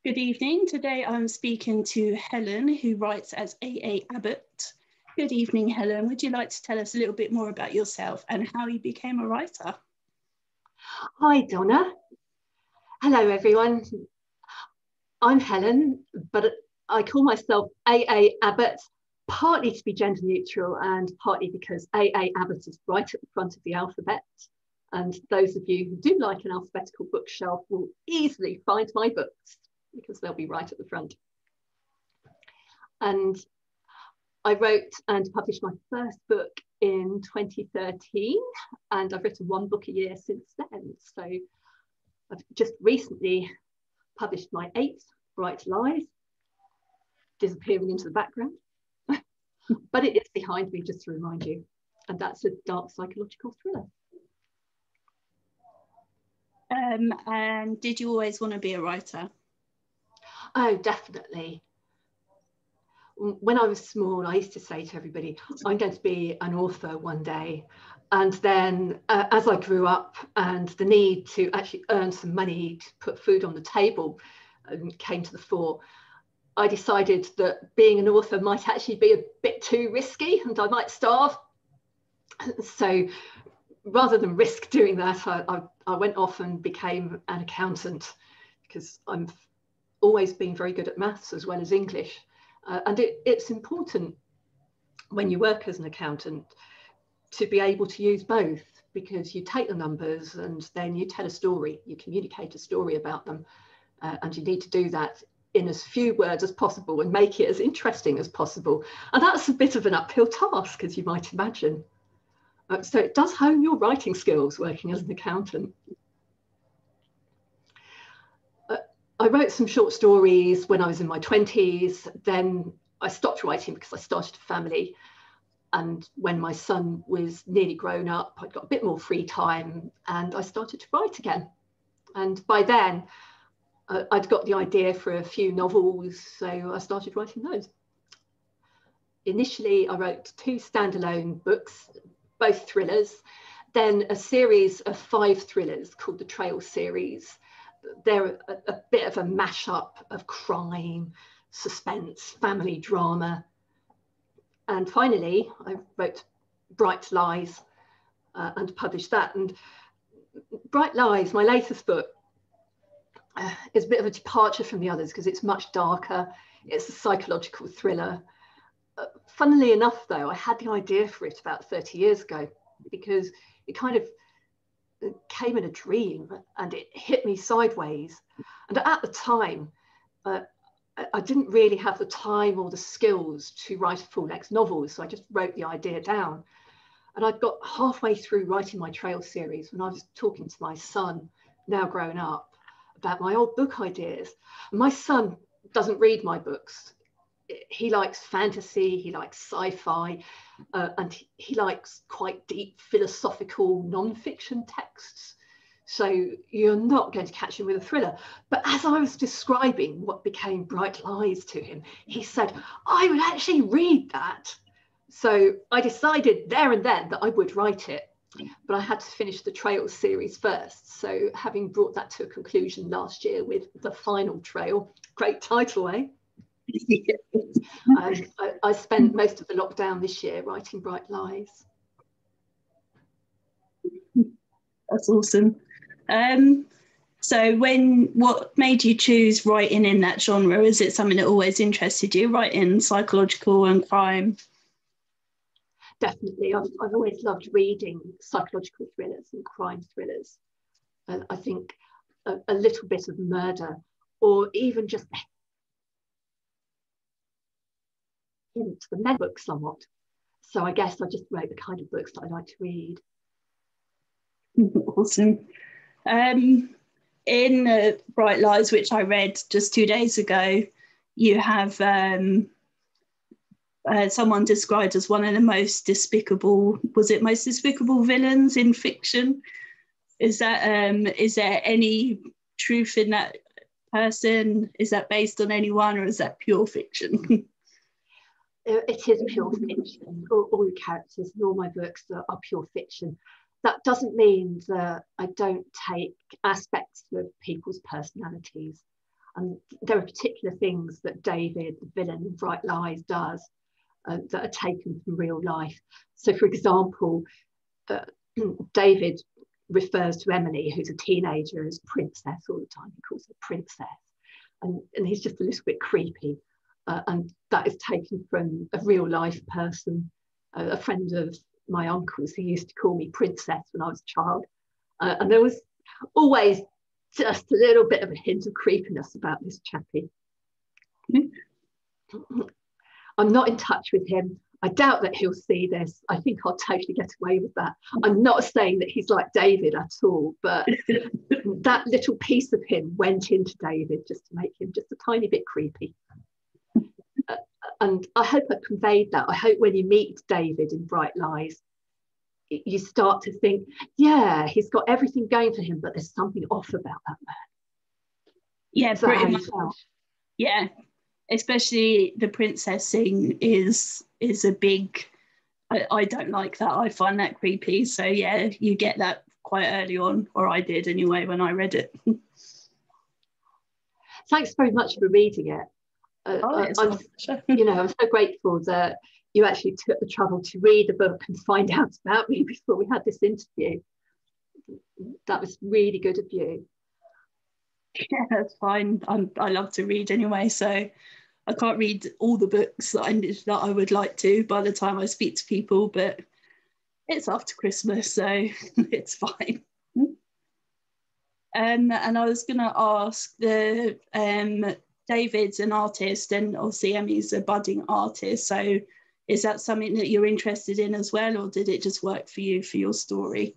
Good evening. Today I'm speaking to Helen, who writes as AA Abbott. Good evening, Helen. Would you like to tell us a little bit more about yourself and how you became a writer? Hi, Donna. Hello, everyone. I'm Helen, but I call myself AA Abbott, partly to be gender neutral and partly because AA Abbott is right at the front of the alphabet. And those of you who do like an alphabetical bookshelf will easily find my books because they'll be right at the front. And I wrote and published my first book in 2013, and I've written one book a year since then. So I've just recently published my 8th, Bright Lies, disappearing into the background. But it is behind me, just to remind you. And that's a dark psychological thriller. And did you always want to be a writer? Oh, definitely. When I was small, I used to say to everybody, I'm going to be an author one day. And then as I grew up and the need to actually earn some money to put food on the table came to the fore, I decided that being an author might actually be a bit too risky and I might starve. So rather than risk doing that, I went off and became an accountant because I've always been very good at maths as well as English. And it's important when you work as an accountant to be able to use both, because you take the numbers and then you tell a story, you communicate a story about them, and you need to do that in as few words as possible and make it as interesting as possible. And that's a bit of an uphill task, as you might imagine. So it does hone your writing skills working as an accountant. I wrote some short stories when I was in my 20s. Then I stopped writing because I started a family. And when my son was nearly grown up, I'd got a bit more free time and I started to write again. And by then, I'd got the idea for a few novels, so I started writing those. Initially, I wrote 2 standalone books, both thrillers, then a series of 5 thrillers called the Trail series. They're a bit of a mashup of crime, suspense, family drama. And finally, I wrote Bright Lies and published that. And Bright Lies, my latest book, is a bit of a departure from the others because it's much darker. It's a psychological thriller. Funnily enough, though, I had the idea for it about 30 years ago because it kind of came in a dream and it hit me sideways. And at the time, I didn't really have the time or the skills to write a full-length novel, so I just wrote the idea down. And I'd got halfway through writing my Trail series when I was talking to my son, now grown up, about my old book ideas. My son doesn't read my books. He likes fantasy, he likes sci-fi, and he likes quite deep philosophical non-fiction texts. So you're not going to catch him with a thriller. But as I was describing what became Bright Lies to him, he said, I would actually read that. So I decided there and then that I would write it, but I had to finish the Trail series first. So having brought that to a conclusion last year with The Final Trail, great title, eh? I spent most of the lockdown this year writing Bright Lies. That's awesome. So what made you choose writing in that genre? Is it something that always interested you, writing psychological and crime? Definitely. I've always loved reading psychological thrillers and crime thrillers. I think a little bit of murder or even just into the men book somewhat. So I guess I just wrote the kind of books that I like to read. Awesome. In Bright Lies, which I read just 2 days ago, you have someone described as one of the most despicable villains in fiction? Is there any truth in that person? Is that based on anyone, or is that pure fiction? It is pure fiction. All the characters in all my books are pure fiction. That doesn't mean that I don't take aspects of people's personalities And there are particular things that David, the villain in Bright Lies, does that are taken from real life. So, for example, David refers to Emily, who's a teenager, as princess all the time. He calls her princess. And he's just a little bit creepy. And that is taken from a real life person, a friend of my uncle's who used to call me princess when I was a child. And there was always just a little bit of a hint of creepiness about this chappie. I'm not in touch with him. I doubt that he'll see this. I think I'll totally get away with that. I'm not saying that he's like David at all, but that little piece of him went into David just to make him just a tiny bit creepy. And I hope I conveyed that. I hope when you meet David in Bright Lies, you start to think, yeah, he's got everything going for him, but there's something off about that man. Yeah, pretty much. Yeah, especially the princess thing is a big, I don't like that. I find that creepy. So yeah, you get that quite early on, or I did anyway when I read it. Thanks very much for reading it. I'm so grateful that you actually took the trouble to read the book and find out about me before we had this interview. That was really good of you. Yeah, that's fine. I love to read anyway, so I can't read all the books that I would like to by the time I speak to people, but it's after Christmas, so it's fine. And I was going to ask, David's an artist, and obviously Emmy's a budding artist, so is that something that you're interested in as well, or did it just work for you for your story?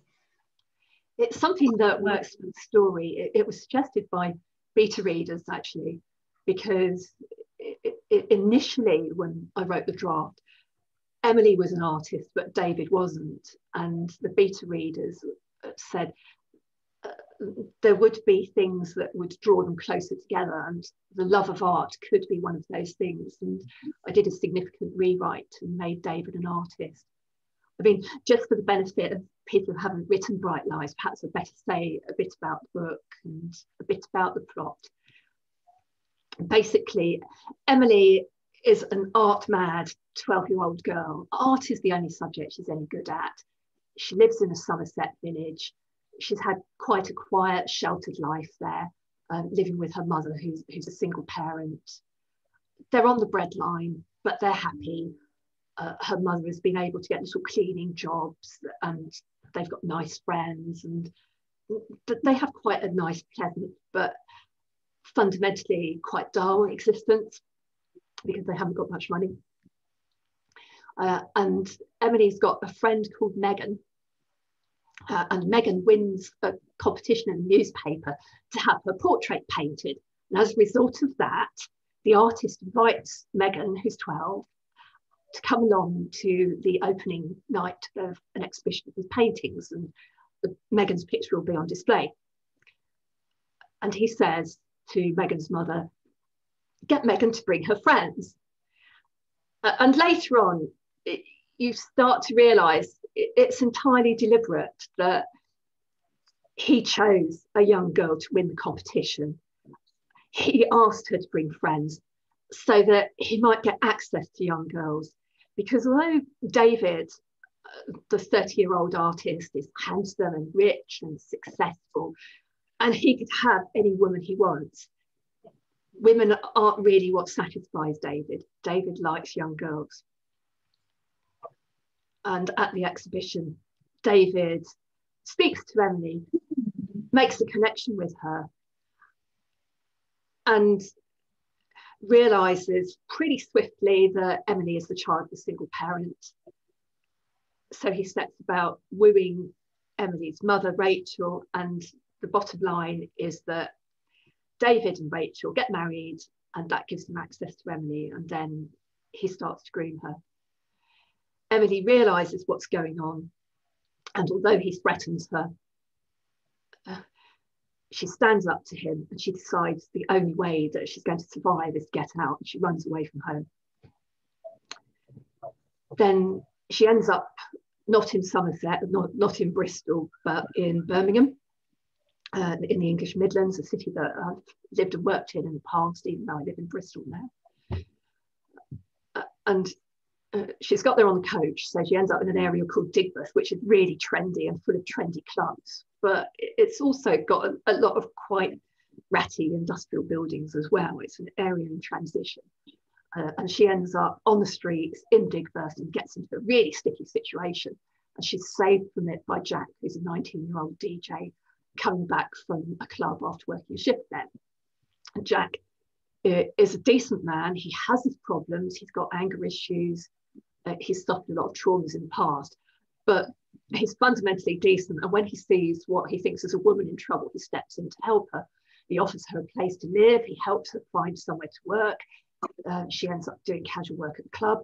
It's something that works for the story. It was suggested by beta readers, actually, because initially when I wrote the draft, Emily was an artist, but David wasn't. And the beta readers said there would be things that would draw them closer together, and the love of art could be one of those things. And I did a significant rewrite and made David an artist. I mean, just for the benefit of people who haven't written Bright Lies, perhaps I'd better say a bit about the book and a bit about the plot. Basically, Emily is an art-mad 12-year-old girl. Art is the only subject she's any good at. She lives in a Somerset village. She's had quite a quiet, sheltered life there, living with her mother, who's a single parent. They're on the breadline, but they're happy. Her mother has been able to get little cleaning jobs, and they've got nice friends, and they have quite a nice, pleasant, but fundamentally quite dull existence because they haven't got much money. And Emily's got a friend called Megan, and Megan wins a competition in the newspaper to have her portrait painted. And as a result of that, the artist invites Megan, who's 12, to come along to the opening night of an exhibition of his paintings, and Megan's picture will be on display. And he says to Megan's mother, get Megan to bring her friends. And later on, you start to realise it's entirely deliberate that he chose a young girl to win the competition. He asked her to bring friends so that he might get access to young girls. Because although David, the 30-year-old artist, is handsome and rich and successful, and he could have any woman he wants, women aren't really what satisfies David. David likes young girls. And at the exhibition, David speaks to Emily, makes a connection with her, and realises pretty swiftly that Emily is the child of a single parent. So he sets about wooing Emily's mother, Rachel, and the bottom line is that David and Rachel get married, and that gives him access to Emily, and then he starts to groom her. Emily realises what's going on, and although he threatens her, she stands up to him, and she decides the only way that she's going to survive is to get out, and she runs away from home. Then she ends up not in Somerset, not in Bristol, but in Birmingham. in the English Midlands, a city that I've lived and worked in the past, even though I live in Bristol now. And she's got there on the coach, so she ends up in an area called Digbeth, which is really trendy and full of trendy clubs. But it's also got a lot of quite ratty industrial buildings as well. It's an area in transition. And she ends up on the streets in Digbeth and gets into a really sticky situation. And she's saved from it by Jack, who's a 19-year-old DJ coming back from a club after working a shift there. And Jack is a decent man. He has his problems. He's got anger issues. He's suffered a lot of traumas in the past, but he's fundamentally decent. And when he sees what he thinks is a woman in trouble, he steps in to help her. He offers her a place to live. He helps her find somewhere to work. She ends up doing casual work at the club,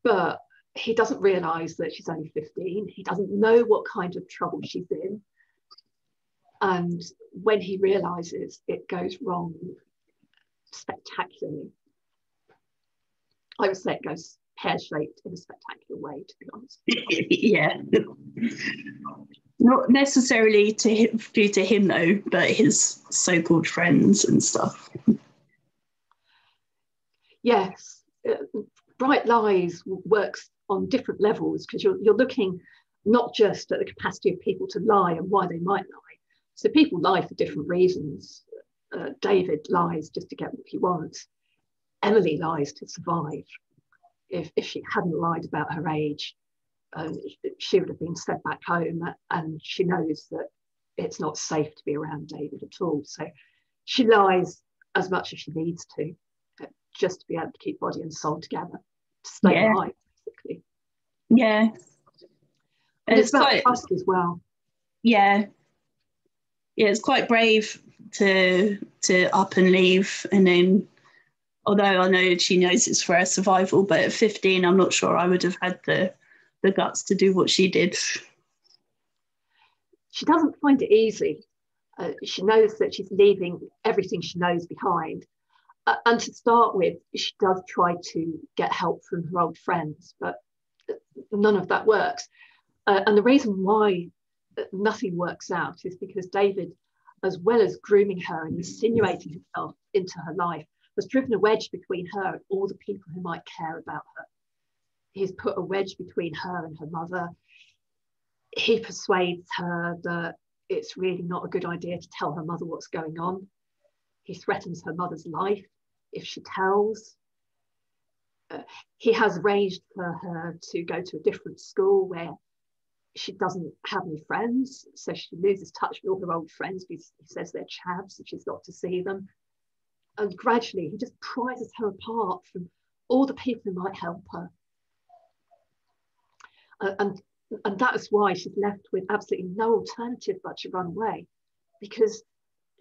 but he doesn't realise that she's only 15. He doesn't know what kind of trouble she's in. And when he realises, it goes wrong spectacularly. I would say it goes pear-shaped in a spectacular way, to be honest. Yeah. Not necessarily due to him, though, but his so-called friends and stuff. Yes. Bright Lies works on different levels, because you're looking not just at the capacity of people to lie and why they might lie. So people lie for different reasons. David lies just to get what he wants. Emily lies to survive. If she hadn't lied about her age, she would have been sent back home, and she knows that it's not safe to be around David at all. So she lies as much as she needs to, just to be able to keep body and soul together, to stay alive, basically. Yeah. And it's about trust as well. Yeah. Yeah, it's quite brave to up and leave, and then, although I know she knows it's for her survival, but at 15, I'm not sure I would have had the guts to do what she did. She doesn't find it easy. She knows that she's leaving everything she knows behind. And to start with, she does try to get help from her old friends, but none of that works. And the reason why nothing works out is because David, as well as grooming her and insinuating himself into her life, has driven a wedge between her and all the people who might care about her. He's put a wedge between her and her mother. He persuades her that it's really not a good idea to tell her mother what's going on. He threatens her mother's life if she tells. He has arranged for her to go to a different school where she doesn't have any friends, so she loses touch with all her old friends because he says they're chavs and she's got to see them. And gradually he just prizes her apart from all the people who might help her. And that is why she's left with absolutely no alternative but to run away, because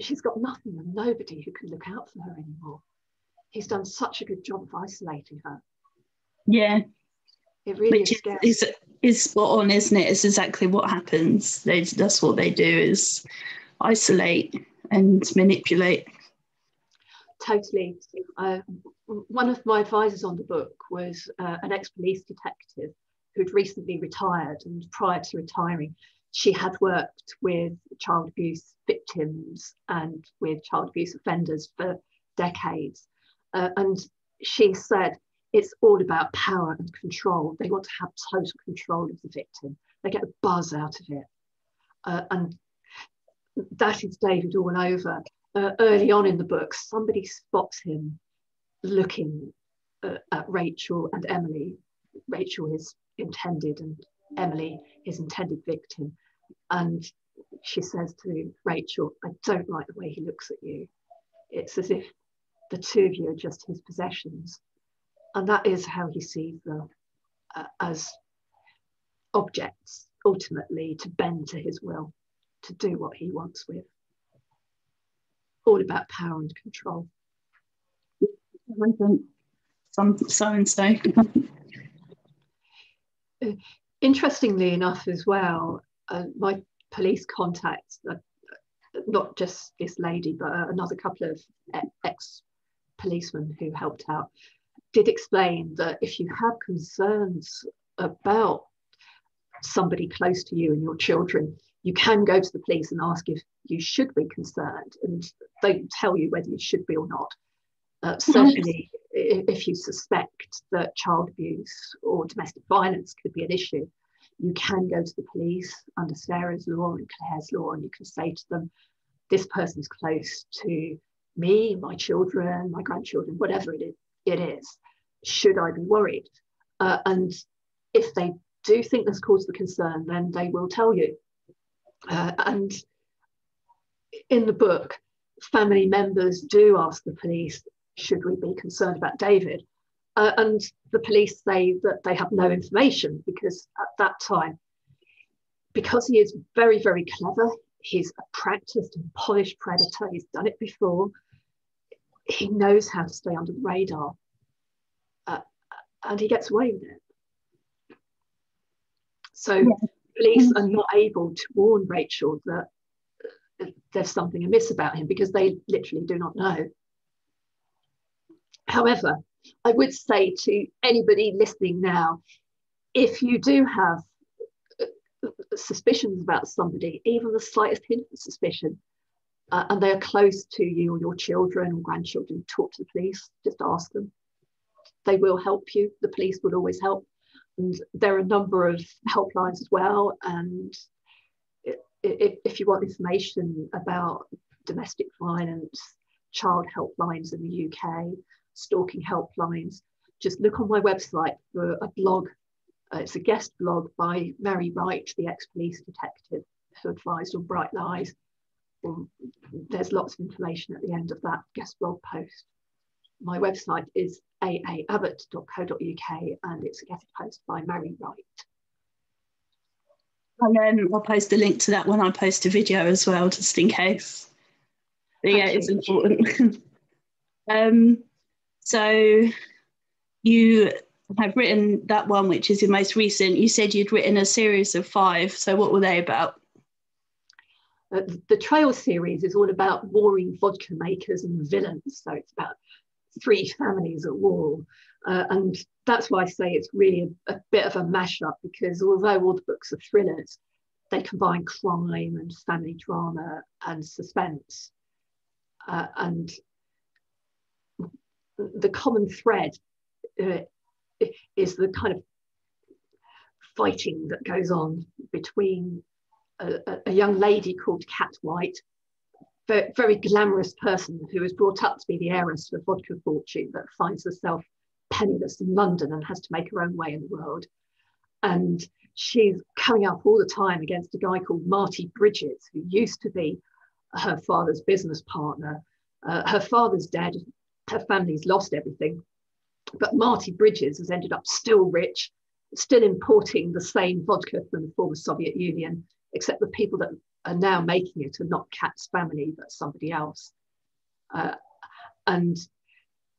she's got nothing and nobody who can look out for her anymore. He's done such a good job of isolating her. Yeah. It really is spot on, isn't it? It's exactly what happens. That's what they do, is isolate and manipulate. Totally. One of my advisors on the book was an ex-police detective who'd recently retired, and prior to retiring, she had worked with child abuse victims and with child abuse offenders for decades. And she said, it's all about power and control. They want to have total control of the victim. They get a buzz out of it. And that is David all over. Early on in the book, somebody spots him looking at Rachel and Emily. Rachel is intended and Emily his intended victim. And she says to Rachel, I don't like the way he looks at you. It's as if the two of you are just his possessions. And that is how he sees them, as objects, ultimately, to bend to his will, to do what he wants with. All about power and control. So-and-so. Interestingly enough as well, my police contacts, not just this lady, but another couple of ex-policemen who helped out, did explain that if you have concerns about somebody close to you and your children, You can go to the police and ask if you should be concerned, and they tell you whether you should be or not. Certainly, if you suspect that child abuse or domestic violence could be an issue, you can go to the police under Sarah's law and Claire's law, and you can say to them, this person's close to me, my children, my grandchildren, whatever it is. Should I be worried? And if they do think there's cause for concern, then they will tell you. And in the book, family members do ask the police, should we be concerned about David? And the police say that they have no information, because at that time, because he is very, very clever, he's a practiced and polished predator, he's done it before, he knows how to stay under the radar, and he gets away with it. So police are not able to warn Rachel that there's something amiss about him, because they literally do not know. However, I would say to anybody listening now, if you do have suspicions about somebody, even the slightest hint of suspicion, and they are close to you or your children or grandchildren, talk to the police, just ask them. They will help you. The police will always help. And there are a number of helplines as well. And if you want information about domestic violence, child helplines in the UK, stalking helplines, just look on my website for a blog. It's a guest blog by Mary Wright, the ex-police detective who advised on Bright Lies. There's lots of information at the end of that guest blog post. My website is aabbott.co.uk, and it's a guest post by Mary Wright. And then I'll post a link to that when I post a video as well, just in case. But yeah, it's important. So you have written that one, which is your most recent. You said you'd written a series of 5. So what were they about? The Trail series is all about warring vodka makers and villains. So it's about 3 families at war. And that's why I say it's really a bit of a mashup, because although all the books are thrillers, they combine crime and family drama and suspense. And the common thread is the kind of fighting that goes on between a young lady called Cat White, a very glamorous person who was brought up to be the heiress of a vodka fortune, but finds herself penniless in London and has to make her own way in the world. And she's coming up all the time against a guy called Marty Bridges, who used to be her father's business partner. Her father's dead, her family's lost everything, but Marty Bridges has ended up still rich, still importing the same vodka from the former Soviet Union, except the people that are now making it are not Kat's family, but somebody else. And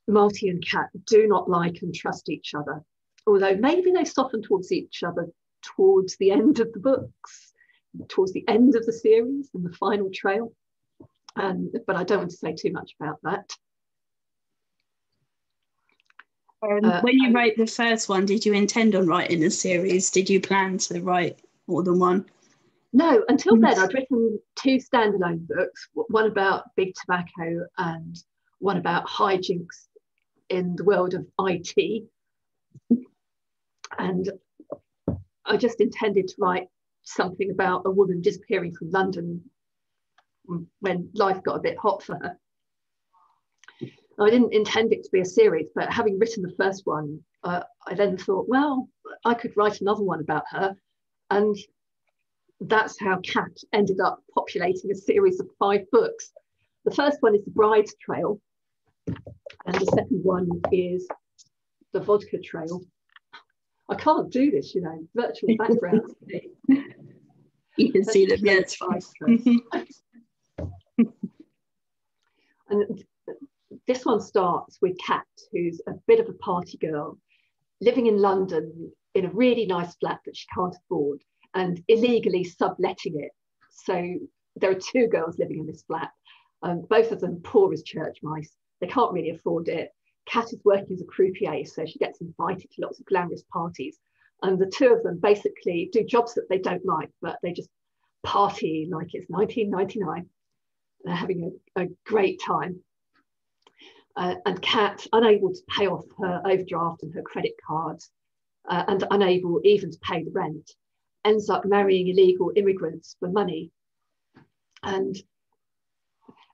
Marty and Kat do not like and trust each other, although maybe they soften towards each other towards the end of the books, towards the end of the series and the final trail. But I don't want to say too much about that. When you wrote the first one, did you intend on writing a series? Did you plan to write more than one? No, until then I'd written 2 standalone books, one about big tobacco and one about hijinks in the world of IT. And I just intended to write something about a woman disappearing from London when life got a bit hot for her. I didn't intend it to be a series, but having written the first one, I then thought, well, I could write another one about her. And that's how Kat ended up populating a series of 5 books. The first one is The Bride's Trail, and the second one is The Vodka Trail. I can't do this, you know, virtual backgrounds. You can see them, yeah, it's fine. And this one starts with Kat, who's a bit of a party girl, living in London in a really nice flat that she can't afford, and illegally subletting it. So there are 2 girls living in this flat, both of them poor as church mice. They can't really afford it. Kat is working as a croupier, so she gets invited to lots of glamorous parties. And the 2 of them basically do jobs that they don't like, but they just party like it's 1999. They're having a great time. And Kat, unable to pay off her overdraft and her credit cards, and unable even to pay the rent, ends up marrying illegal immigrants for money. And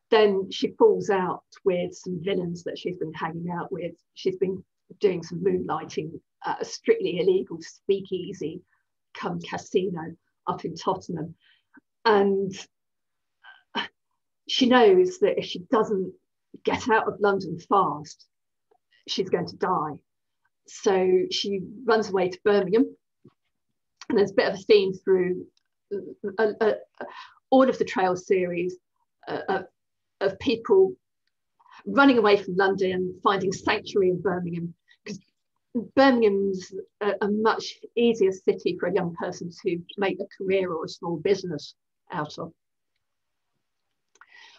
then she falls out with some villains that she's been hanging out with. She's been doing some moonlighting at a strictly illegal speakeasy come casino up in Tottenham. And she knows that if she doesn't get out of London fast, she's going to die. So she runs away to Birmingham. And there's a bit of a theme through all of the Trail series of people running away from London, finding sanctuary in Birmingham, because Birmingham's a much easier city for a young person to make a career or a small business out of.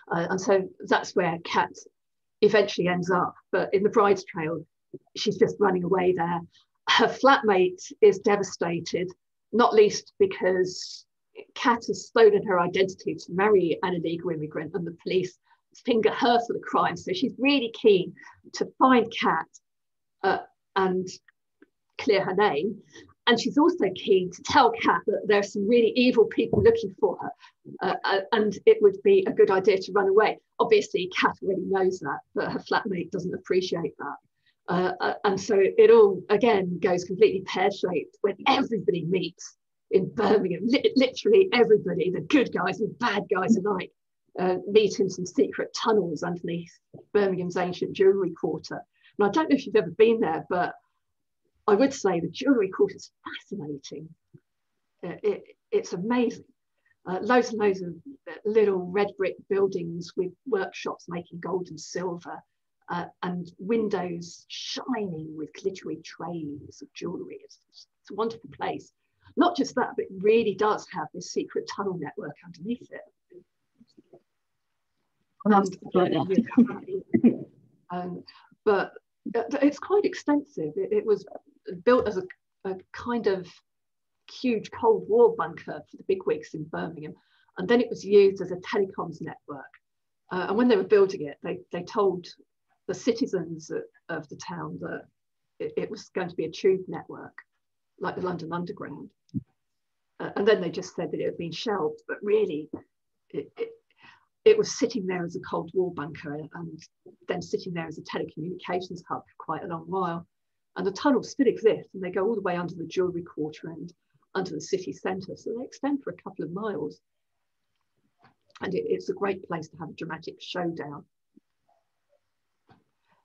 And so that's where Kat eventually ends up. But in the Bride's Trail, she's just running away there. Her flatmate is devastated, not least because Kat has stolen her identity to marry an illegal immigrant, and the police finger her for the crime. So she's really keen to find Kat and clear her name. And she's also keen to tell Kat that there are some really evil people looking for her, and it would be a good idea to run away. Obviously, Kat already knows that, but her flatmate doesn't appreciate that. And so it all, again, goes completely pear-shaped when everybody meets in Birmingham. Literally everybody, the good guys and bad guys alike, meet in some secret tunnels underneath Birmingham's ancient jewellery quarter. And I don't know if you've ever been there, but I would say the jewellery quarter is fascinating. It's amazing. Loads and loads of little red brick buildings with workshops making gold and silver, and windows shining with glittery trays of jewellery. It's a wonderful place. Not just that, but it really does have this secret tunnel network underneath it. But it's quite extensive. It was built as a kind of huge Cold War bunker for the bigwigs in Birmingham, and then it was used as a telecoms network. And when they were building it, they told the citizens of the town that it was going to be a tube network, like the London Underground. And then they just said that it had been shelved, but really it was sitting there as a Cold War bunker and then sitting there as a telecommunications hub for quite a long while. And the tunnels still exist, and they go all the way under the jewellery quarter and under the city centre. So they extend for a couple of miles. And it's a great place to have a dramatic showdown.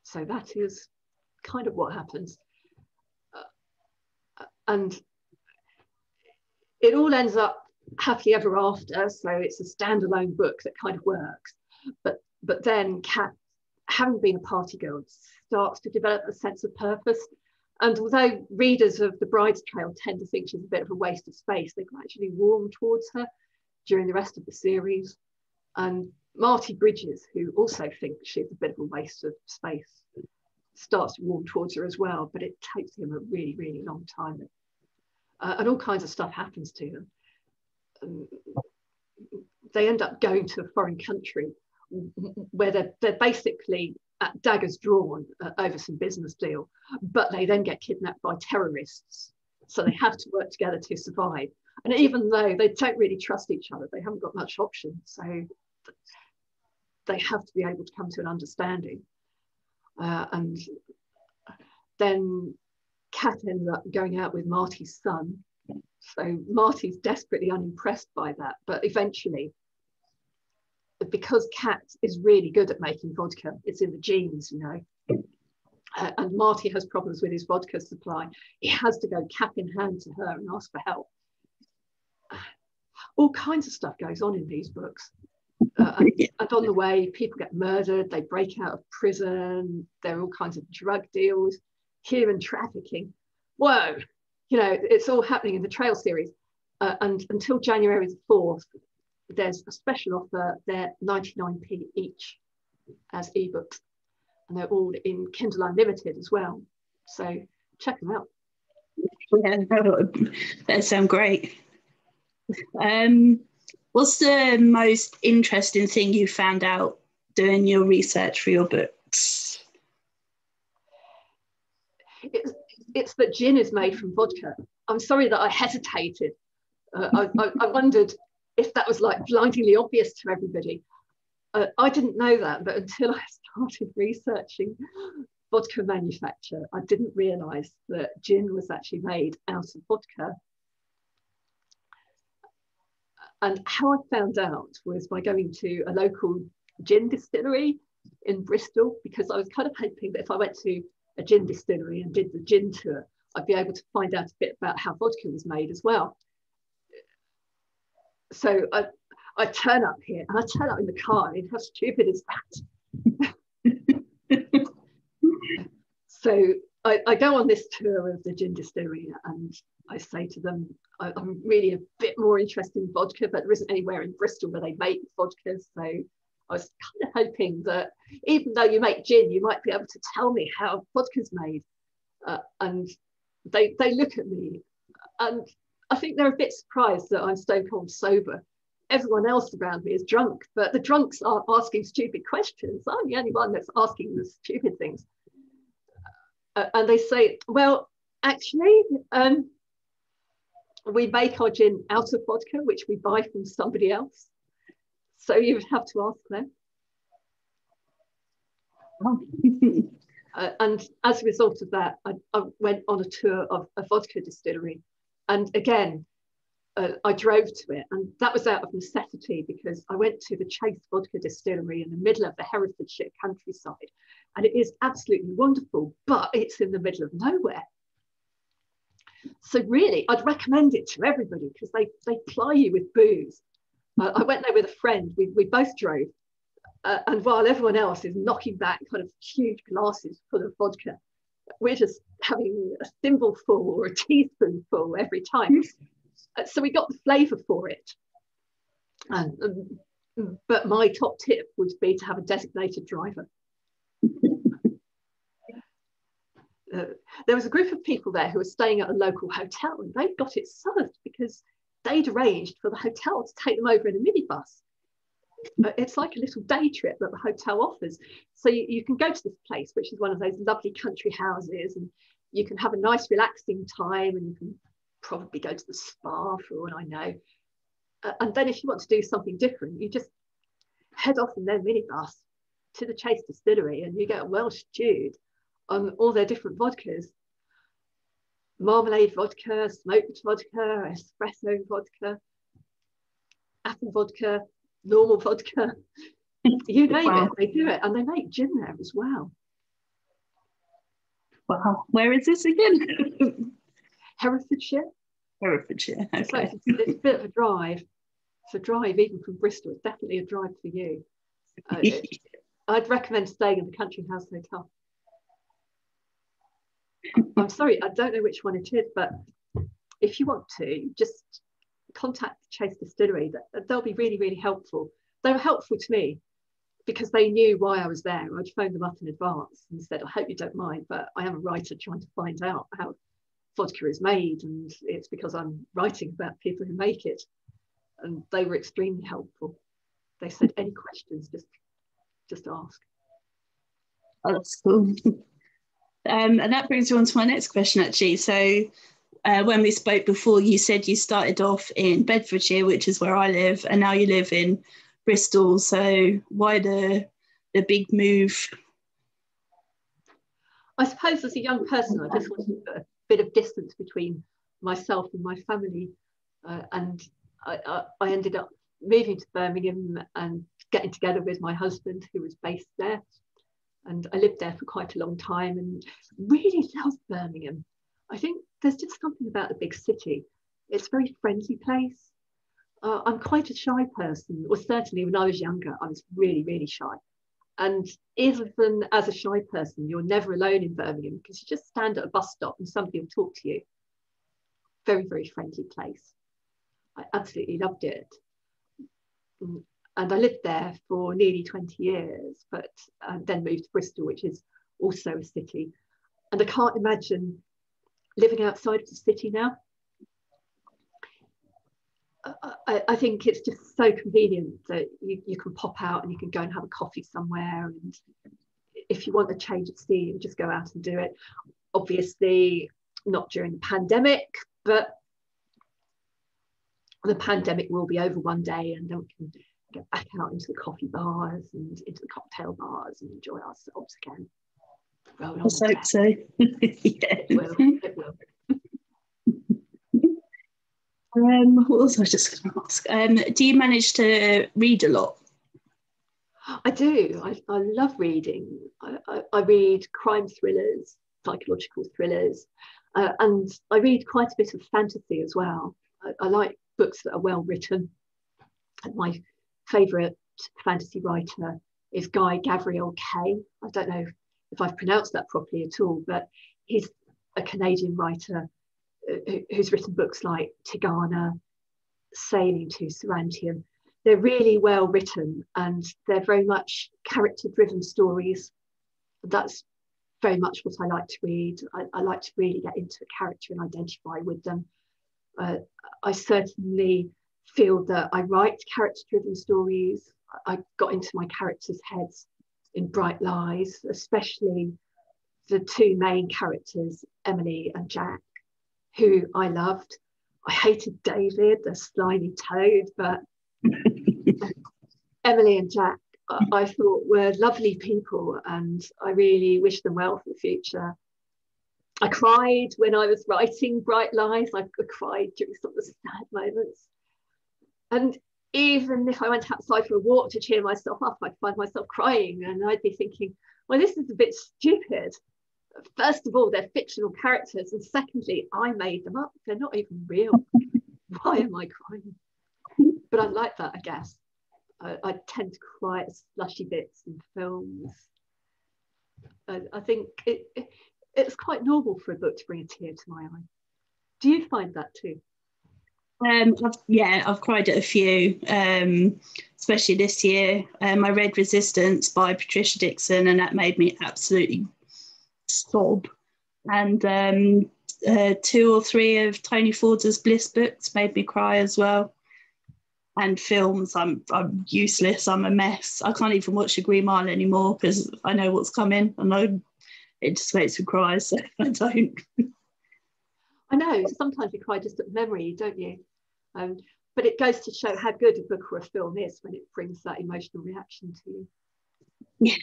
So that is kind of what happens. And it all ends up happily ever after. So it's a standalone book that kind of works. But then Kat, having been a party girl, starts to develop a sense of purpose. And although readers of The Bride's Trail tend to think she's a bit of a waste of space, they gradually warm towards her during the rest of the series. And Marty Bridges, who also thinks she's a bit of a waste of space, starts to warm towards her as well, but it takes him a really, really long time. And all kinds of stuff happens to them. They end up going to a foreign country where they're basically at daggers drawn over some business deal, but they then get kidnapped by terrorists. So they have to work together to survive. And even though they don't really trust each other, they haven't got much option. So they have to be able to come to an understanding. And then Kat ends up going out with Marty's son. So Marty's desperately unimpressed by that, but eventually, because Kat is really good at making vodka, it's in the genes, you know, and Marty has problems with his vodka supply, he has to go cap in hand to her and ask for help. All kinds of stuff goes on in these books. And on the way, people get murdered, they break out of prison, there are all kinds of drug deals, human trafficking. Whoa, you know, it's all happening in the Trail series. And until January the 4th, there's a special offer. They're 99p each as ebooks, and they're all in Kindle Unlimited as well. So check them out. Yeah, that sounds great. What's the most interesting thing you found out doing your research for your books? It's that gin is made from vodka. I'm sorry that I hesitated. I wondered if that was like blindingly obvious to everybody. I didn't know that, but until I started researching vodka manufacture, I didn't realise that gin was actually made out of vodka. And how I found out was by going to a local gin distillery in Bristol, because I was kind of hoping that if I went to a gin distillery and did the gin tour, I'd be able to find out a bit about how vodka was made as well. So I turn up here and I turn up in the car. I mean, how stupid is that? So I go on this tour of the gin distillery and I say to them, I'm really a bit more interested in vodka, but there isn't anywhere in Bristol where they make vodka. So I was kind of hoping that even though you make gin, you might be able to tell me how vodka's made. And they look at me and I think they're a bit surprised that I'm stone cold sober. Everyone else around me is drunk, but the drunks aren't asking stupid questions. I'm the only one that's asking the stupid things. And they say, well, actually, we make our gin out of vodka, which we buy from somebody else. So you would have to ask them. And as a result of that, I went on a tour of a vodka distillery. And again, I drove to it. And that was out of necessity because I went to the Chase Vodka Distillery in the middle of the Herefordshire countryside. And it is absolutely wonderful, but it's in the middle of nowhere. So really, I'd recommend it to everybody because they ply you with booze. I went there with a friend. We both drove. And while everyone else is knocking back kind of huge glasses full of vodka, we're just having a thimbleful or a teaspoonful every time. So we got the flavour for it. But my top tip would be to have a designated driver. There was a group of people there who were staying at a local hotel and they got it served because they'd arranged for the hotel to take them over in a minibus. It's like a little day trip that the hotel offers. So you can go to this place, which is one of those lovely country houses, and you can have a nice relaxing time and you can probably go to the spa for all I know. And then if you want to do something different, you just head off in their minibus to the Chase Distillery and you get well stewed on all their different vodkas. Marmalade vodka, smoked vodka, espresso vodka, apple vodka, normal vodka. You name it, they do it. And they make gin there as well. Wow. Where is this again? Herefordshire. Herefordshire, okay. So it's a bit of a drive. It's a drive even from Bristol. It's definitely a drive for you. I'd recommend staying in the Country House Hotel. I'm sorry, I don't know which one it is, but if you want to, just contact the Chase Distillery. They'll be really, really helpful. They were helpful to me because they knew why I was there. I'd phoned them up in advance and said, I hope you don't mind, but I am a writer trying to find out how vodka is made, and it's because I'm writing about people who make it. And they were extremely helpful. They said, any questions, just ask. Oh, that's cool. And that brings me on to my next question, actually. So when we spoke before, you said you started off in Bedfordshire, which is where I live, and now you live in Bristol. So why the big move? I suppose as a young person, I just wanted a bit of distance between myself and my family. And I ended up moving to Birmingham and getting together with my husband, who was based there. And I lived there for quite a long time and really loved Birmingham. I think there's just something about the big city. It's a very friendly place. I'm quite a shy person, or certainly when I was younger, I was really, really shy. And even as a shy person, you're never alone in Birmingham because you just stand at a bus stop and somebody will talk to you. Very, very friendly place. I absolutely loved it. And I lived there for nearly 20 years, but then moved to Bristol, which is also a city. And I can't imagine living outside of the city now. I think it's just so convenient that you can pop out and you can go and have a coffee somewhere, and if you want a change of scene, just go out and do it. Obviously not during the pandemic, but the pandemic will be over one day, and then we can get back out into the coffee bars and into the cocktail bars and enjoy ourselves again. I hope so. Yeah. It will. What was I just going to ask? Do you manage to read a lot? I do. I love reading. I read crime thrillers, psychological thrillers, and I read quite a bit of fantasy as well. I like books that are well written. And my favourite fantasy writer is Guy Gavriel Kay. I don't know if I've pronounced that properly at all, but he's a Canadian writer who's written books like Tigana, Sailing to Sarantium. They're really well written, and they're very much character-driven stories. That's very much what I like to read. I like to really get into a character and identify with them. I certainly feel that I write character-driven stories. I got into my characters' heads in Bright Lies, especially the two main characters, Emily and Jack, who I loved. I hated David, the slimy toad, but Emily and Jack, I thought were lovely people, and I really wish them well for the future. I cried when I was writing Bright Lies. I cried during some of the sad moments. And even if I went outside for a walk to cheer myself up, I'd find myself crying, and I'd be thinking, well, this is a bit stupid. First of all, they're fictional characters, and secondly, I made them up. They're not even real. Why am I crying? But I'm like that, I guess. I tend to cry at slushy bits in films. I think it's quite normal for a book to bring a tear to my eye. Do you find that too? I've cried at a few, especially this year. I read Resistance by Patricia Dixon, and that made me absolutely sob. And 2 or 3 of Tony Ford's Bliss books made me cry as well. And films, I'm useless. I'm a mess. I can't even watch A Green Mile anymore because I know what's coming. I know it just makes me cry, so I don't. I know, sometimes you cry just at memory, don't you? But it goes to show how good a book or a film is when it brings that emotional reaction to you. Yeah.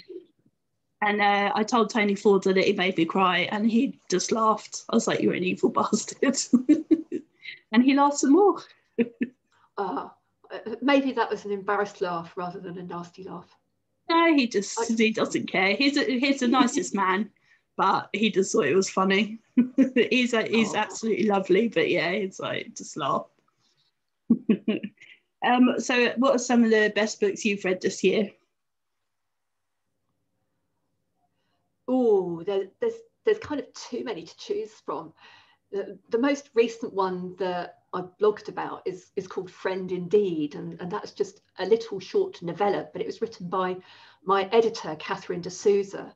And I told Tony Ford that it made me cry, and he just laughed. I was like, "You're an evil bastard." And he laughed some more. Maybe that was an embarrassed laugh rather than a nasty laugh. No, he doesn't care. He's the nicest man, but he just thought it was funny. he's absolutely lovely, but yeah, it's like just laugh. So what are some of the best books you've read this year? Oh, there's kind of too many to choose from. The most recent one that I blogged about is called Friend Indeed, and that's just a little short novella, but it was written by my editor, Catherine D'Souza.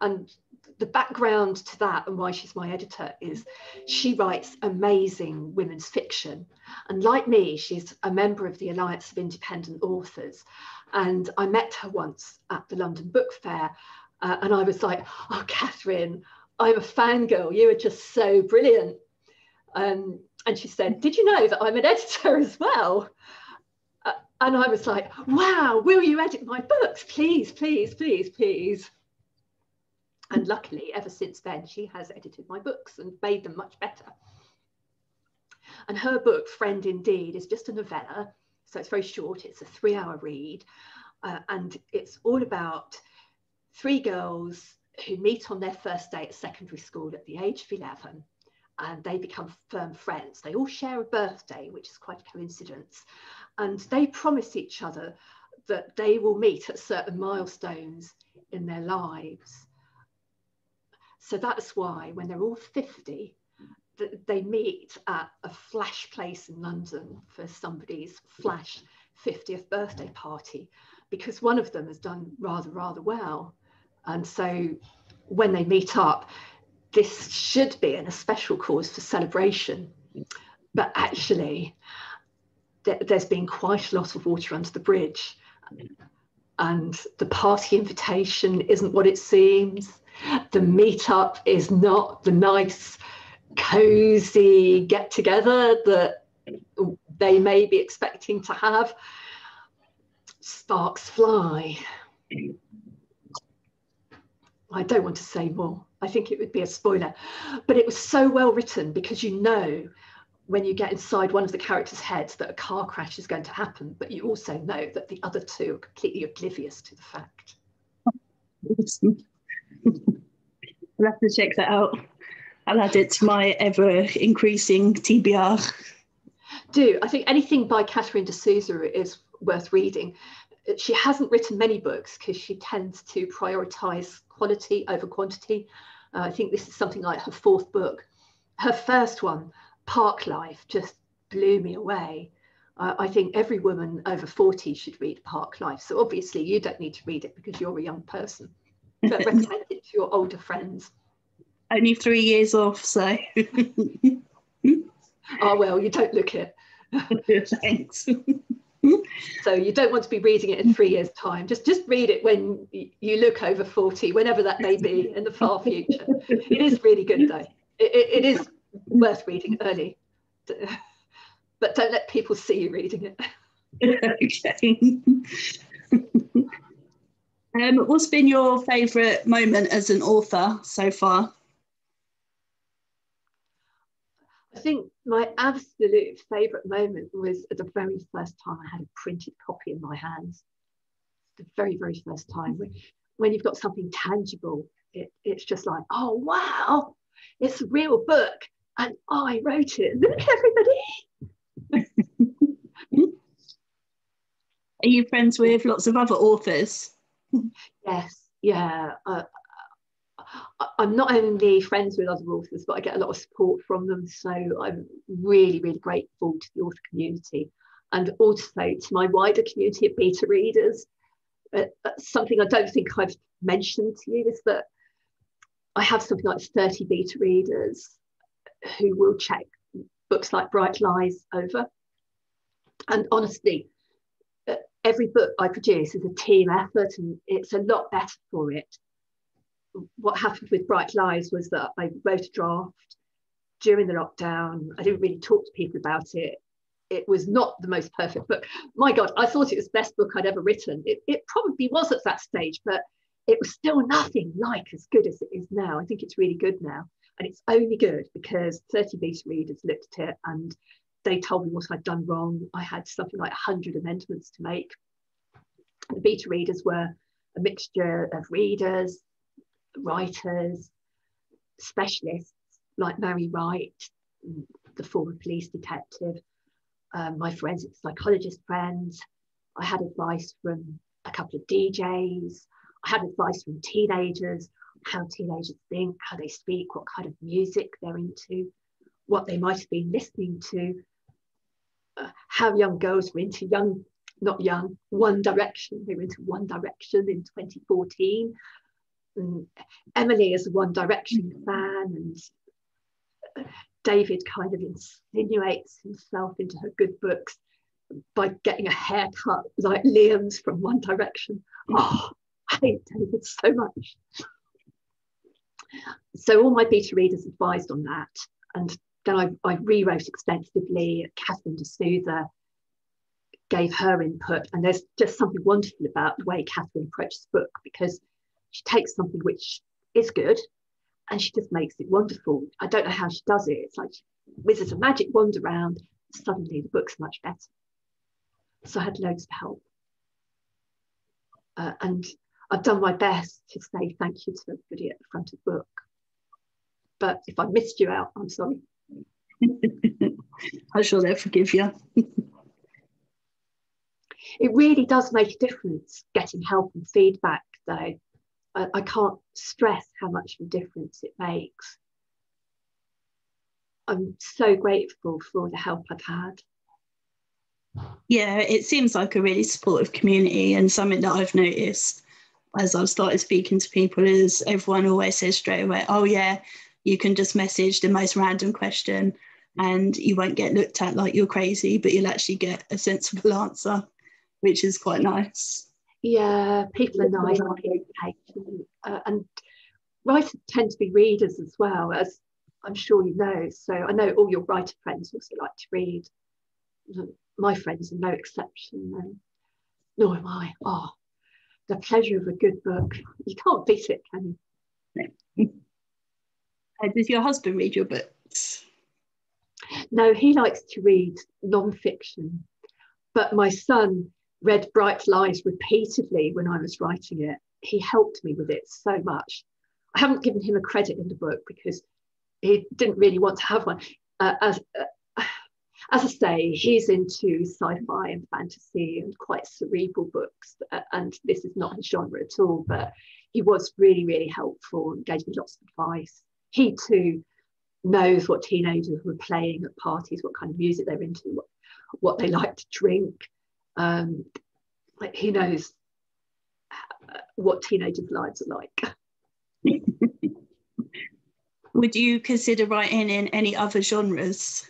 And the background to that and why she's my editor is she writes amazing women's fiction. And like me, she's a member of the Alliance of Independent Authors. And I met her once at the London Book Fair, and I was like, "Oh, Catherine, I'm a fangirl. You are just so brilliant." And she said, "Did you know that I'm an editor as well?" And I was like, "Wow, will you edit my books? Please, please, please, please." And luckily, ever since then, she has edited my books and made them much better. And her book, Friend Indeed, is just a novella. So it's very short. It's a 3-hour read. And it's all about 3 girls who meet on their first day at secondary school at the age of 11, and they become firm friends. They all share a birthday, which is quite a coincidence, and they promise each other that they will meet at certain milestones in their lives. So that's why when they're all 50, they meet at a flash place in London for somebody's flash 50th birthday party, because one of them has done rather well. And so when they meet up, this should be in a special cause for celebration. But actually, there's been quite a lot of water under the bridge, and the party invitation isn't what it seems. The meetup is not the nice, cozy get together that they may be expecting to have. Sparks fly. I don't want to say more. I think it would be a spoiler, but it was so well written, because you know when you get inside one of the characters' heads that a car crash is going to happen, but you also know that the other two are completely oblivious to the fact. I'll have to check that out. I'll add it to my ever-increasing TBR. I think anything by Catherine de Souza is worth reading. She hasn't written many books because she tends to prioritise quality over quantity. I think this is something like her 4th book. Her first one, Park Life, just blew me away. I think every woman over 40 should read Park Life. So obviously you don't need to read it because you're a young person, but recommend it to your older friends. Only 3 years off, so. Oh, well, you don't look it. Thanks. So you don't want to be reading it in 3 years' time. Just read it when you look over 40, whenever that may be in the far future. It is really good, though. It is worth reading early. But don't let people see you reading it. Okay. What's been your favourite moment as an author so far? I think my absolute favourite moment was the very first time I had a printed copy in my hands. The very, very first time. When you've got something tangible, it's just like, oh, wow, it's a real book. And I wrote it. Look, everybody. Are you friends with lots of other authors? Yes, yeah. I'm not only friends with other authors, but I get a lot of support from them. So I'm really, really grateful to the author community, and also to my wider community of beta readers. Something I don't think I've mentioned to you is that I have something like 30 beta readers who will check books like Bright Lies over. And honestly, every book I produce is a team effort, and it's a lot better for it. What happened with Bright Lies was that I wrote a draft during the lockdown. I didn't really talk to people about it. It was not the most perfect book. My God, I thought it was the best book I'd ever written. It probably was at that stage, but it was still nothing like as good as it is now. I think it's really good now. And it's only good because 30 beta readers looked at it and they told me what I'd done wrong. I had something like 100 amendments to make. The beta readers were a mixture of readers, writers, specialists like Mary Wright, the former police detective, my forensic psychologist friends. I had advice from a couple of DJs. I had advice from teenagers, how teenagers think, how they speak, what kind of music they're into, what they might have been listening to, how young girls were into One Direction. They were into One Direction in 2014. And Emily is a One Direction fan, and David kind of insinuates himself into her good books by getting a haircut like Liam's from One Direction. Oh, I hate David so much. So all my beta readers advised on that, and then I rewrote extensively. Catherine de Souza gave her input, and there's just something wonderful about the way Catherine approaches the book, because she takes something which is good and she just makes it wonderful. I don't know how she does it. It's like she whizzes a magic wand around, and suddenly the book's much better. So I had loads of help. And I've done my best to say thank you to everybody at the front of the book. But if I missed you out, I'm sorry. I'm sure they'll forgive you. It really does make a difference getting help and feedback, though. I can't stress how much of a difference it makes. I'm so grateful for all the help I've had. Yeah, it seems like a really supportive community, and something that I've noticed as I've started speaking to people is everyone always says straight away, oh yeah, you can just message the most random question and you won't get looked at like you're crazy, but you'll actually get a sensible answer, which is quite nice. Yeah, people are nice, and writers tend to be readers as well, as I'm sure you know. So I know all your writer friends also like to read. My friends are no exception, and nor am I. Oh, the pleasure of a good book. You can't beat it, can you? No. Does your husband read your books? No, he likes to read non-fiction. But my son read Bright Lies repeatedly when I was writing it. He helped me with it so much. I haven't given him a credit in the book because he didn't really want to have one. As I say, he's into sci-fi and fantasy and quite cerebral books, and this is not his genre at all, but he was really, really helpful and gave me lots of advice. He too knows what teenagers were playing at parties, what kind of music they're into, what they like to drink. He knows what teenagers' lives are like. Would you consider writing in any other genres?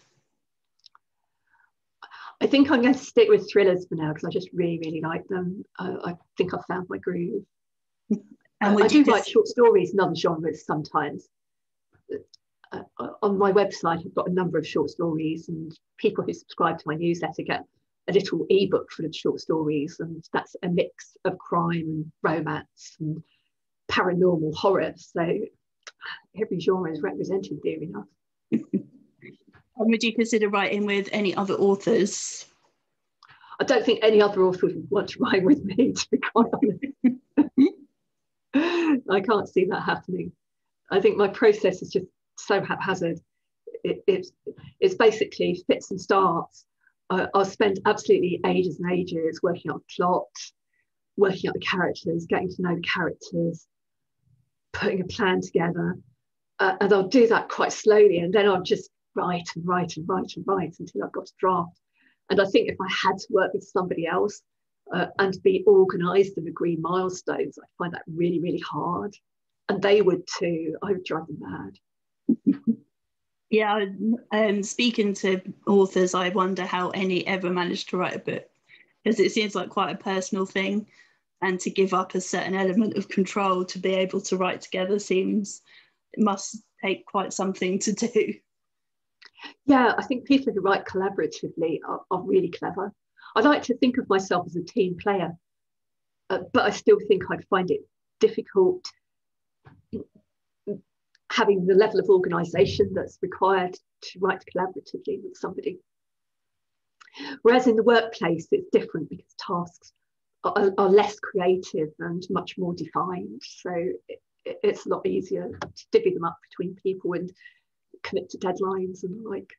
I think I'm going to stick with thrillers for now because I just really, really like them. I think I've found my groove. I do write short stories in other genres sometimes. On my website, I've got a number of short stories, and people who subscribe to my newsletter get a little ebook full of short stories, and that's a mix of crime and romance and paranormal horror. So every genre is represented there enough. And would you consider writing with any other authors? I don't think any other author would want to write with me, to be quite honest. I can't see that happening. I think my process is just so haphazard. It's basically fits and starts. I'll spend absolutely ages and ages working on plot, working out the characters, getting to know the characters, putting a plan together. And I'll do that quite slowly, and then I'll just write until I've got a draft. And I think if I had to work with somebody else and be organised and agree milestones, I find that really, really hard. And they would too. I would drive them mad. Yeah, speaking to authors, I wonder how any ever managed to write a book, because it seems like quite a personal thing, and to give up a certain element of control to be able to write together it must take quite something to do. Yeah, I think people who write collaboratively are really clever. I like to think of myself as a team player, but I still think I'd find it difficult having the level of organisation that's required to write collaboratively with somebody. Whereas in the workplace, it's different because tasks are less creative and much more defined. So it's a lot easier to divvy them up between people and commit to deadlines and the like.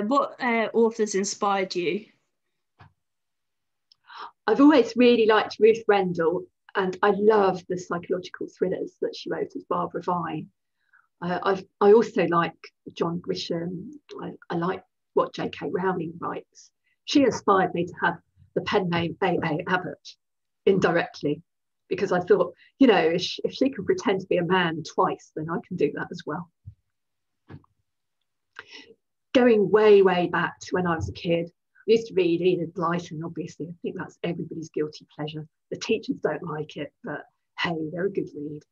What authors inspired you? I've always really liked Ruth Rendell, and I love the psychological thrillers that she wrote as Barbara Vine. I also like John Grisham. I like what J.K. Rowling writes. She inspired me to have the pen name AA Abbott indirectly, because I thought, if she can pretend to be a man twice, then I can do that as well. Going way, way back to when I was a kid, I used to read Enid Blyton, obviously. I think that's everybody's guilty pleasure. The teachers don't like it, but hey, they're a good read.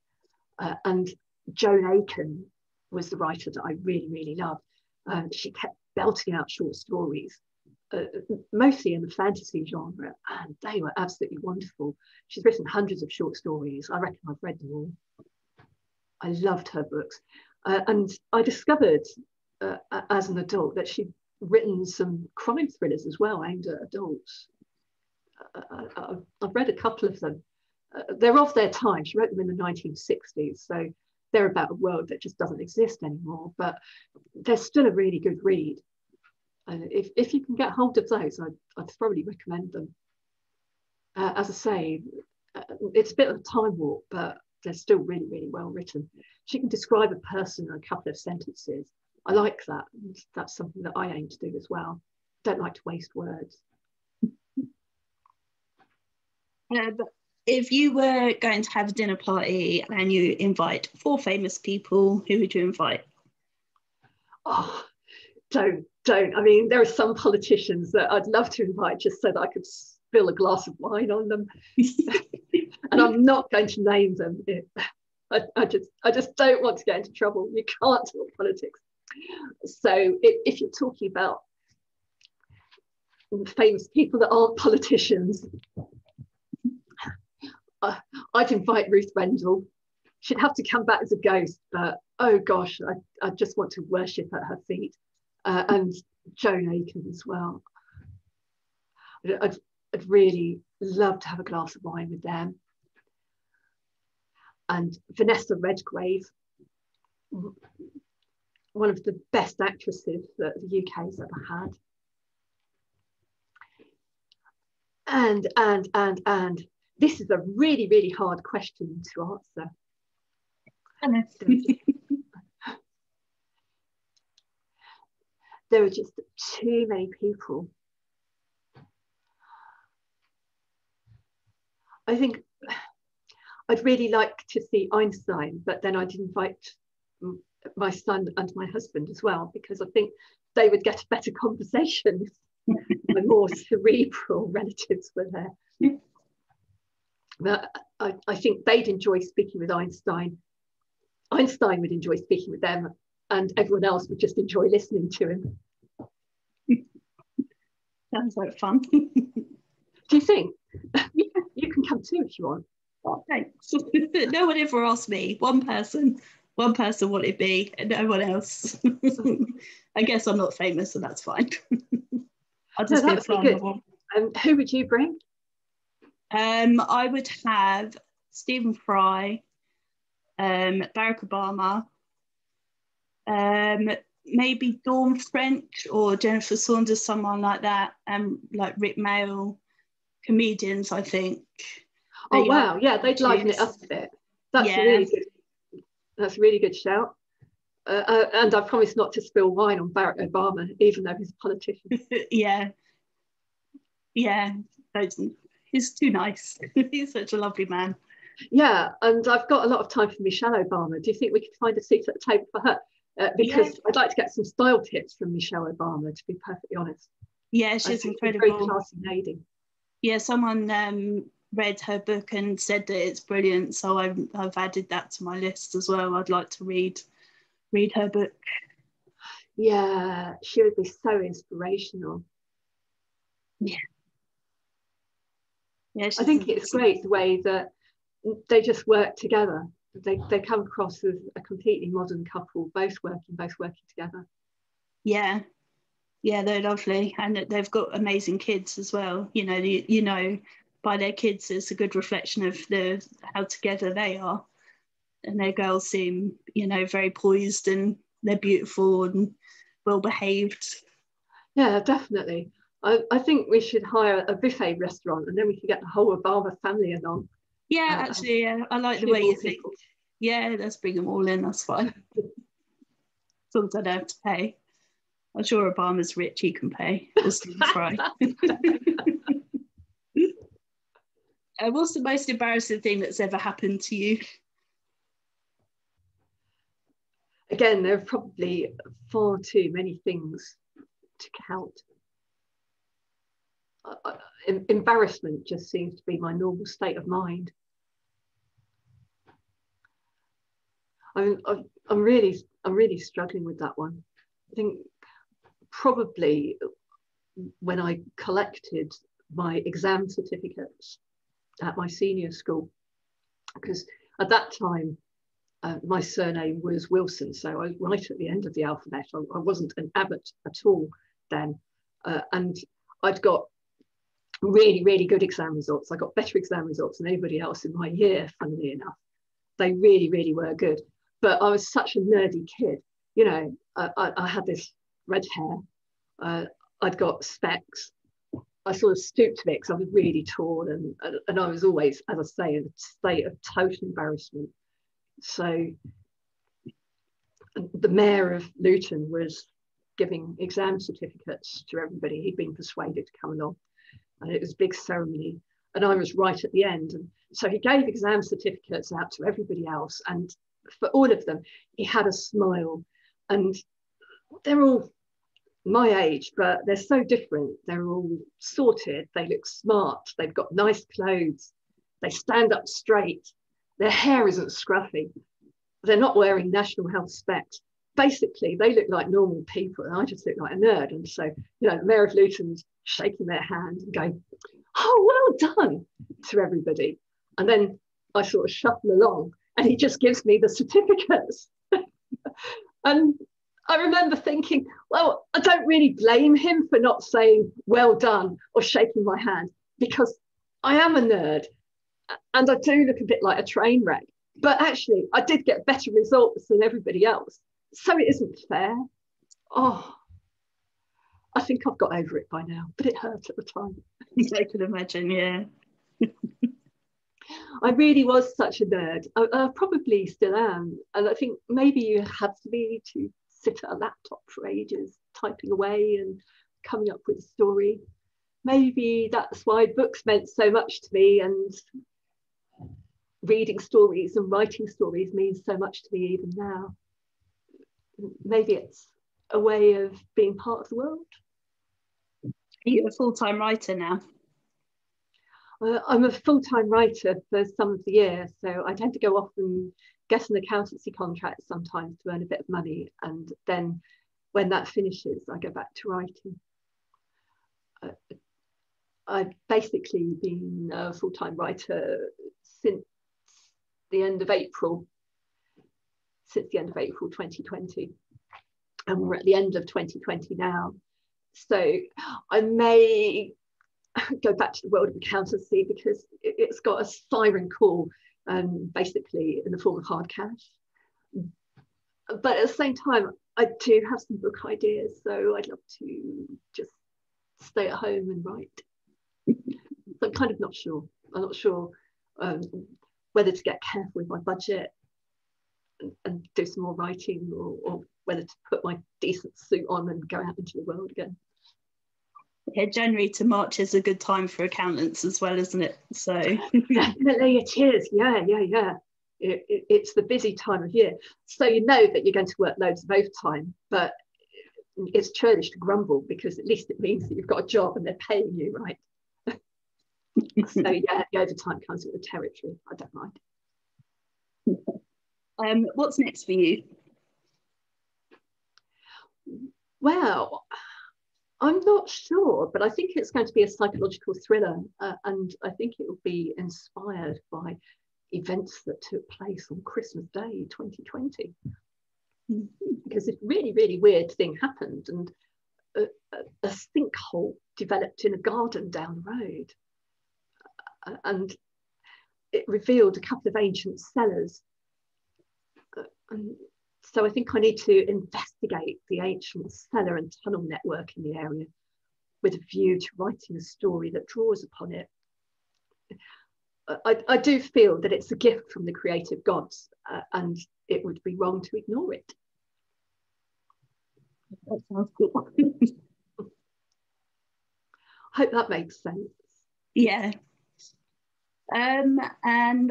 And Joan Aiken was the writer that I really, really loved. She kept belting out short stories, mostly in the fantasy genre, and they were absolutely wonderful. She's written hundreds of short stories. I reckon I've read them all. I loved her books. And I discovered as an adult that she'd written some crime thrillers as well aimed at adults. I've read a couple of them. They're of their time. She wrote them in the 1960s, so they're about a world that just doesn't exist anymore, but they're still a really good read. And if you can get hold of those, I'd thoroughly recommend them. As I say, it's a bit of a time warp, but they're still really, really well written. She can describe a person in a couple of sentences. I like that. And that's something that I aim to do as well. Don't like to waste words. But if you were going to have a dinner party and you invite 4 famous people, who would you invite? Oh, don't. I mean, there are some politicians that I'd love to invite just so that I could spill a glass of wine on them. And I'm not going to name them. I just don't want to get into trouble. You can't talk politics. So if you're talking about famous people that aren't politicians, I'd invite Ruth Rendell. She'd have to come back as a ghost, but oh gosh, I just want to worship at her feet. And Joan Aiken as well. I'd really love to have a glass of wine with them. And Vanessa Redgrave, one of the best actresses that the UK has ever had. And this is a really, really hard question to answer. There are just too many people. I think I'd really like to see Einstein, but then I'd invite my son and my husband as well, because I think they would get a better conversation if my more cerebral relatives were there. But I think they'd enjoy speaking with Einstein. Einstein would enjoy speaking with them, and everyone else would just enjoy listening to him. Sounds like fun. Do you think? You can come too if you want. Oh, thanks. No one ever asked me. One person wanted me, and no one else. I guess I'm not famous, so that's fine. I'll just be a fun one. Who would you bring? I would have Stephen Fry, Barack Obama, maybe Dawn French or Jennifer Saunders, someone like that, like Rick Mail, comedians, I think. Oh wow, yeah, they'd liven it up a bit. That's really good. That's a really good shout. And I promise not to spill wine on Barack Obama, even though he's a politician. Yeah, he's too nice. He's such a lovely man. Yeah, and I've got a lot of time for Michelle Obama. Do you think we could find a seat at the table for her? Because I'd like to get some style tips from Michelle Obama, to be perfectly honest. Yeah, she's incredible. A very classy lady. Yeah, someone read her book and said that it's brilliant, so I've added that to my list as well. I'd like to read her book. Yeah, she would be so inspirational. Yeah, I think it's great the way that they just work together. They come across as a completely modern couple, both working together. Yeah, they're lovely, and they've got amazing kids as well. You know, by their kids, it's a good reflection of how together they are, and their girls seem, very poised, and they're beautiful and well behaved. Yeah, definitely. I think we should hire a buffet restaurant, and then we can get the whole Obama family along. Yeah, actually, yeah, I like the way you think. Yeah, let's bring them all in. That's fine. As long as I don't have to pay. I'm sure Obama's rich; he can pay. Or Stephen Fry. What's the most embarrassing thing that's ever happened to you? Again, there are probably far too many things to count. Embarrassment just seems to be my normal state of mind. I'm really struggling with that one. I think probably when I collected my exam certificates at my senior school, because at that time my surname was Wilson, so I was right at the end of the alphabet. I wasn't an Abbott at all then, and I'd got really, really good exam results. I got better exam results than anybody else in my year, funnily enough. They really, really were good. But I was such a nerdy kid. I had this red hair. I'd got specs. I sort of stooped a bit because I was really tall, and I was always, as I say, in a state of total embarrassment. So the mayor of Luton was giving exam certificates to everybody. He'd been persuaded to come along, and it was a big ceremony, and I was right at the end. And so he gave exam certificates out to everybody else, and for all of them he had a smile, and they're all my age, but they're so different. They're all sorted, they look smart, they've got nice clothes, they stand up straight, their hair isn't scruffy, they're not wearing national health specs. Basically, they look like normal people, and I just look like a nerd. And so, the Mayor of Luton's shaking their hand and going, "Oh, well done," to everybody. And then I sort of shuffle along, and he just gives me the certificates. And I remember thinking, well, I don't really blame him for not saying well done or shaking my hand, because I am a nerd and I do look a bit like a train wreck. But actually, I did get better results than everybody else. So it isn't fair. Oh, I think I've got over it by now, but it hurt at the time. I can imagine, yeah. I really was such a nerd. I probably still am. And I think maybe you have to be to sit at a laptop for ages, typing away and coming up with a story. Maybe that's why books meant so much to me, and reading stories and writing stories means so much to me even now. Maybe it's a way of being part of the world. Are you a full-time writer now? I'm a full-time writer for some of the year, so I tend to go off and get an accountancy contract sometimes to earn a bit of money, and then when that finishes, I go back to writing. I've basically been a full-time writer since the end of April 2020, and we're at the end of 2020 now. So I may go back to the world of accountancy because it's got a siren call, basically in the form of hard cash. But at the same time, I do have some book ideas, so I'd love to just stay at home and write. So I'm kind of not sure. I'm not sure whether to get careful with my budget and do some more writing, or whether to put my decent suit on and go out into the world again. Yeah, January to March is a good time for accountants as well, isn't it? So definitely it is. Yeah. It's the busy time of year. So you know that you're going to work loads of overtime, but it's churlish to grumble, because at least it means that you've got a job and they're paying you, right? So yeah, the overtime comes with the territory. I don't mind. What's next for you? Well, I'm not sure, but I think it's going to be a psychological thriller, and I think it will be inspired by events that took place on Christmas Day 2020. Because a really, really weird thing happened, and a sinkhole developed in a garden down the road, and it revealed a couple of ancient cellars. And so I think I need to investigate the ancient cellar and tunnel network in the area with a view to writing a story that draws upon it. I do feel that it's a gift from the creative gods, and it would be wrong to ignore it. That sounds cool. I hope that makes sense. Yeah. And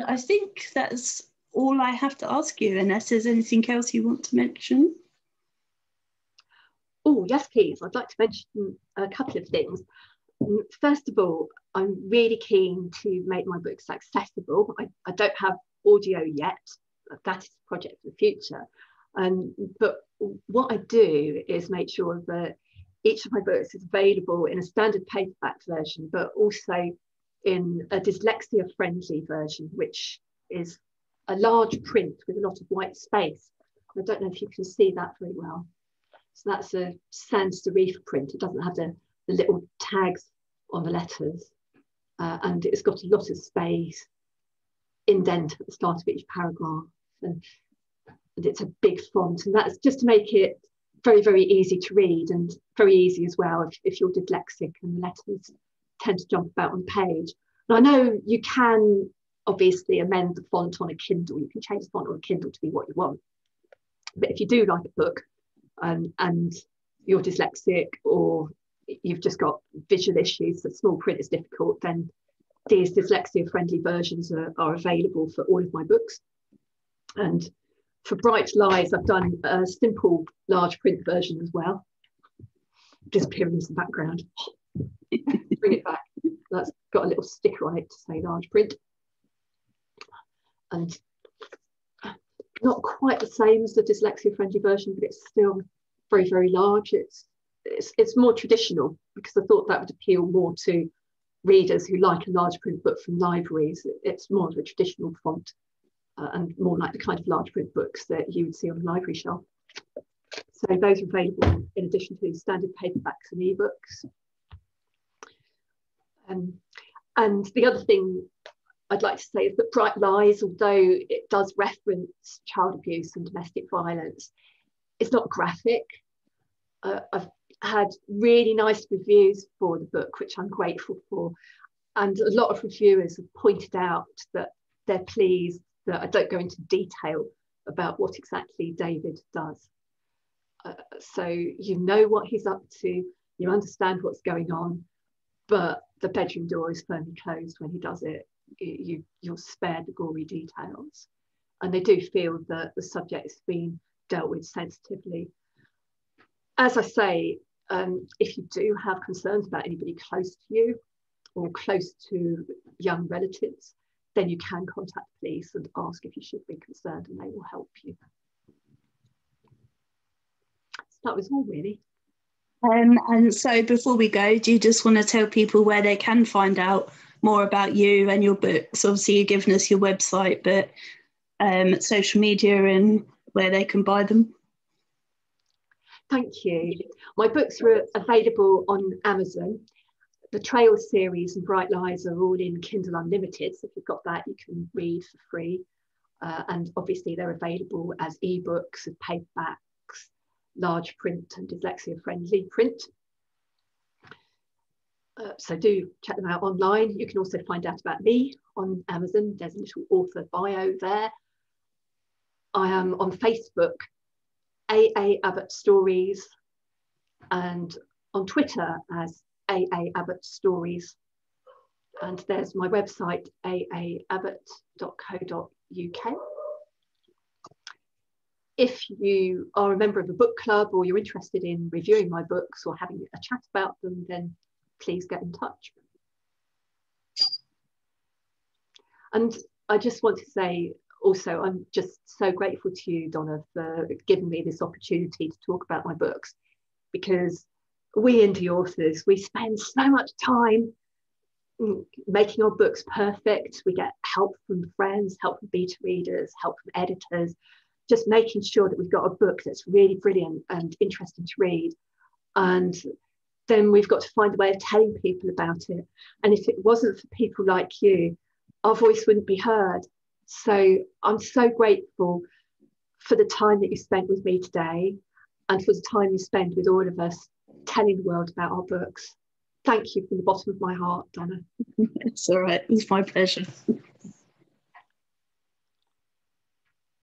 I think that's all I have to ask you, unless there's anything else you want to mention. Oh, yes, please. I'd like to mention a couple of things. First of all, I'm really keen to make my books accessible. I don't have audio yet. That is a project for the future. But what I do is make sure that each of my books is available in a standard paperback version, but also in a dyslexia-friendly version, which is a large print with a lot of white space. I don't know if you can see that very well. So that's a sans serif print. It doesn't have the little tags on the letters, and it's got a lot of space, indent at the start of each paragraph, and it's a big font, and that's just to make it very, very easy to read, and very easy as well if you're dyslexic and the letters tend to jump about on the page. And I know you can obviously amend the font on a Kindle. You can change the font on a Kindle to be what you want. But if you do like a book and you're dyslexic, or you've just got visual issues, so small print is difficult, then these dyslexia friendly versions are available for all of my books. And For Bright Lies, I've done a simple large print version as well. Disappearing in the background. Bring it back. That's got a little sticker on it to say large print. And not quite the same as the dyslexia friendly version, but it's still very, very large. It's more traditional, because I thought that would appeal more to readers who like a large print book from libraries. It's more of a traditional font and more like the kind of large print books that you would see on the library shelf. So those are available in addition to standard paperbacks and ebooks. And the other thing I'd like to say is that Bright Lies, although it does reference child abuse and domestic violence, it's not graphic. I've had really nice reviews for the book, which I'm grateful for. And a lot of reviewers have pointed out that they're pleased that I don't go into detail about what exactly David does. So you know what he's up to, you understand what's going on, but the bedroom door is firmly closed when he does it. You're spared the gory details. And they do feel that the subject is being dealt with sensitively. As I say, if you do have concerns about anybody close to you or close to young relatives, then you can contact the police and ask if you should be concerned, and they will help you. So that was all, really. And so before we go, do you just want to tell people where they can find out more about you and your books? Obviously, you've given us your website, but social media and where they can buy them. Thank you. My books are available on Amazon. The Trail series and Bright Lies are all in Kindle Unlimited, so if you've got that, you can read for free. And obviously they're available as ebooks and paperbacks, large print and dyslexia friendly print. So do check them out online. You can also find out about me on Amazon. There's a little author bio there. I am on Facebook, AA Abbott Stories, and on Twitter as AA Abbott Stories. And there's my website, aabbott.co.uk. If you are a member of a book club or you're interested in reviewing my books or having a chat about them, then please get in touch. And I just want to say also, I'm just so grateful to you, Donna, for giving me this opportunity to talk about my books, because we indie authors, we spend so much time making our books perfect. We get help from friends, help from beta readers, help from editors, just making sure that we've got a book that's really brilliant and interesting to read. And then we've got to find a way of telling people about it. And if it wasn't for people like you, our voice wouldn't be heard. So I'm so grateful for the time that you spent with me today and for the time you spend with all of us telling the world about our books. Thank you from the bottom of my heart, Donna. It's all right. It's my pleasure.